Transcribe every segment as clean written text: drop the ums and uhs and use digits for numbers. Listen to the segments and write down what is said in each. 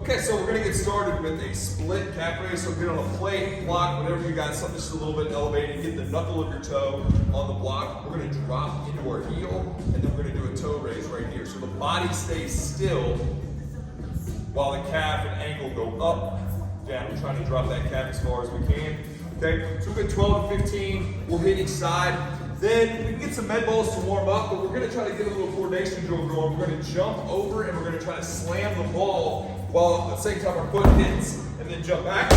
Okay, so we're gonna get started with a split calf raise. So get on a plate, block, whatever you got, something just a little bit elevated. Get the knuckle of your toe on the block. We're gonna drop into our heel, and then we're gonna do a toe raise right here. So the body stays still while the calf and ankle go up, down. We're trying to drop that calf as far as we can. Okay, so we'll get 12 to 15. We'll hit each side. Then we can get some med balls to warm up, but we're gonna try to get a little coordination drill going. We're gonna jump over and we're gonna try to slam the ball while at the same time our foot hits, and then jump back.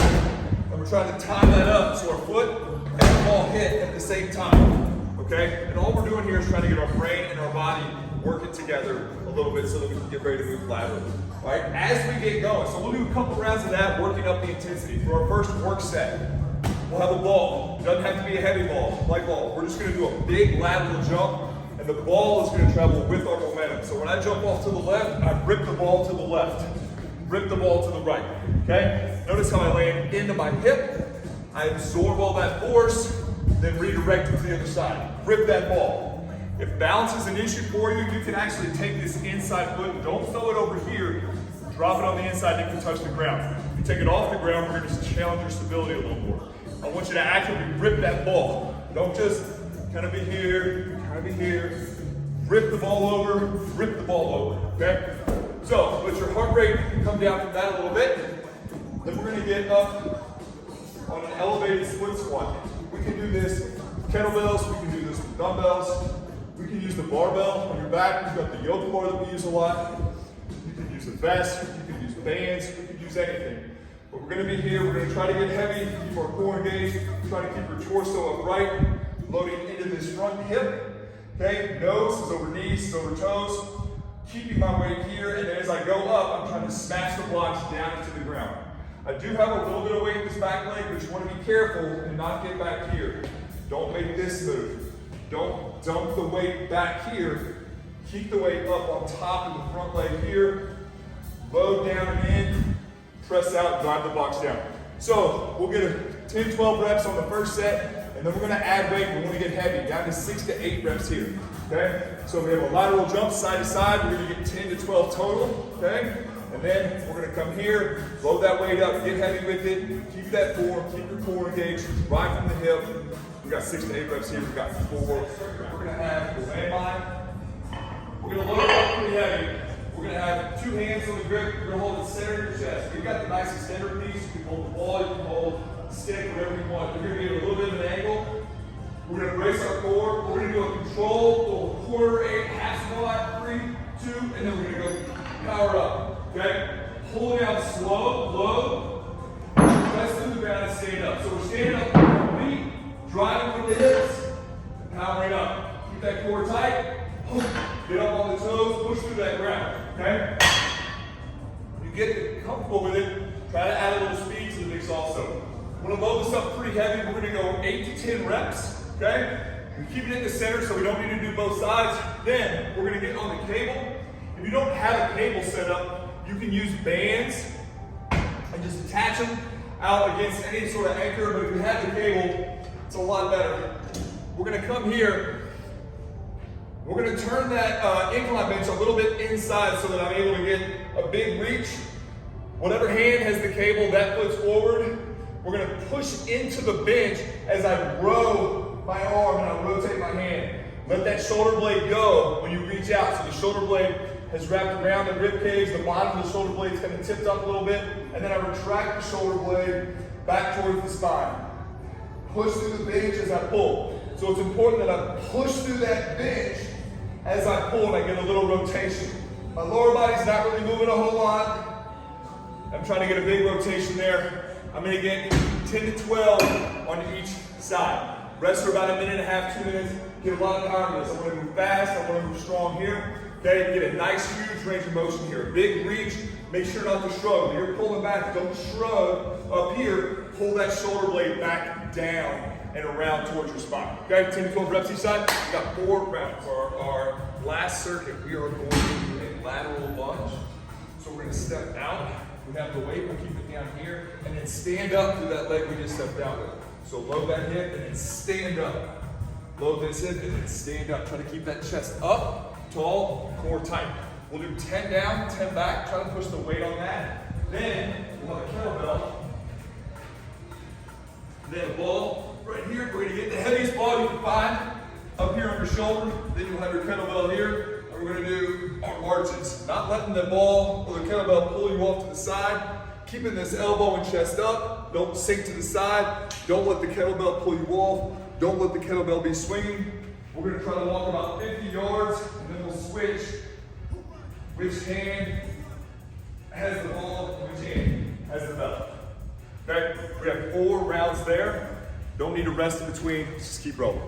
And we're trying to time that up so our foot and the ball hit at the same time, okay? And all we're doing here is trying to get our brain and our body working together a little bit so that we can get ready to move laterally, all right? As we get going, so we'll do a couple rounds of that, working up the intensity. For our first work set, we'll have a ball. Doesn't have to be a heavy ball, light ball. We're just gonna do a big lateral jump, and the ball is gonna travel with our momentum. So when I jump off to the left, I rip the ball to the left. Rip the ball to the right, okay? Notice how I land into my hip. I absorb all that force, then redirect it to the other side. Rip that ball. If balance is an issue for you, you can actually take this inside foot, don't throw it over here, drop it on the inside, and you can touch the ground. If you take it off the ground, we're gonna just challenge your stability a little more. I want you to actually rip that ball. Don't just kind of be here, kind of be here. Rip the ball over, rip the ball over, okay? So let your heart rate come down from that a little bit. Then we're gonna get up on an elevated split squat. We can do this with kettlebells, we can do this with dumbbells. We can use the barbell on your back. We've got the yoke bar that we use a lot. You can use the vest, you can use the bands, we can use anything. But we're gonna be here, we're gonna try to get heavy, keep our core engaged, try to keep your torso upright, loading into this front hip. Okay, nose is over knees, is over toes. Keeping my weight here, and then as I go up, I'm trying to smash the blocks down into the ground. I do have a little bit of weight in this back leg, but you want to be careful and not get back here. Don't make this move. Don't dump the weight back here. Keep the weight up on top of the front leg here. Load down and in. Press out, drive the blocks down. So we'll get a 10, 12 reps on the first set, and then we're gonna add weight. We wanna get heavy, down to 6 to 8 reps here, okay? So we have a lateral jump side to side. We're gonna get 10 to 12 total, okay? And then we're gonna come here, load that weight up, get heavy with it, keep that form, keep your core engaged, right from the hip. We got 6 to 8 reps here, we got 4. We're gonna have the landmine. We're gonna load it up pretty heavy. We're gonna have 2 hands on the grip. We're gonna hold the center of your chest. You've got the nice extender piece. You can hold the ball, you can hold the stick, whatever you want. We're gonna get a little bit of an angle. We're gonna brace our core. We're gonna do a control, little quarter, 8, half squat, 3, 2, and then we're gonna go power up, okay? Pull down slow, low, press through the ground and stand up. So we're standing up with our feet, driving with the hips, and powering up. Keep that core tight. Get up on the toes, push through that ground, okay? When you get comfortable with it, try to add a little speed to the mix also. We're gonna load this up pretty heavy. We're gonna go 8 to 10 reps, okay? We keep it in the center so we don't need to do both sides. Then we're gonna get on the cable. If you don't have a cable set up, you can use bands and just attach them out against any sort of anchor, but if you have the cable, it's a lot better. We're gonna come here. We're gonna turn that incline bench a little bit inside so that I'm able to get a big reach. Whatever hand has the cable, that foot's forward. We're gonna push into the bench as I row my arm and I rotate my hand. Let that shoulder blade go when you reach out. So the shoulder blade has wrapped around the rib cage, the bottom of the shoulder blade is kind of tipped up a little bit, and then I retract the shoulder blade back towards the spine. Push through the bench as I pull. So it's important that I push through that bench as I pull and I get a little rotation. My lower body's not really moving a whole lot. I'm trying to get a big rotation there. I'm gonna get 10 to 12 on each side. Rest for about 1.5 to 2 minutes. Get a lot of power in this. I wanna move fast, I wanna move strong here. Okay, get a nice huge range of motion here. Big reach, make sure not to shrug. When you're pulling back, don't shrug up here. Pull that shoulder blade back down and around towards your spine. Okay, 10 to 12 reps each side. We've got 4 rounds. For our last circuit, we are going to do a lateral lunge. So we're gonna step out. We have the weight, we'll keep it down here, and then stand up through that leg we just stepped out with. So load that hip and then stand up. Load this hip and then stand up. Try to keep that chest up, tall, core tight. We'll do 10 down, 10 back. Try to push the weight on that. Then forward, then you'll have your kettlebell here, and we're gonna do our marches. Not letting the ball or the kettlebell pull you off to the side, keeping this elbow and chest up, don't sink to the side, don't let the kettlebell pull you off, don't let the kettlebell be swinging. We're gonna try to walk about 50 yards, and then we'll switch which hand has the ball and which hand has the belt. Okay, we have 4 rounds there. Don't need to rest in between, just keep rolling.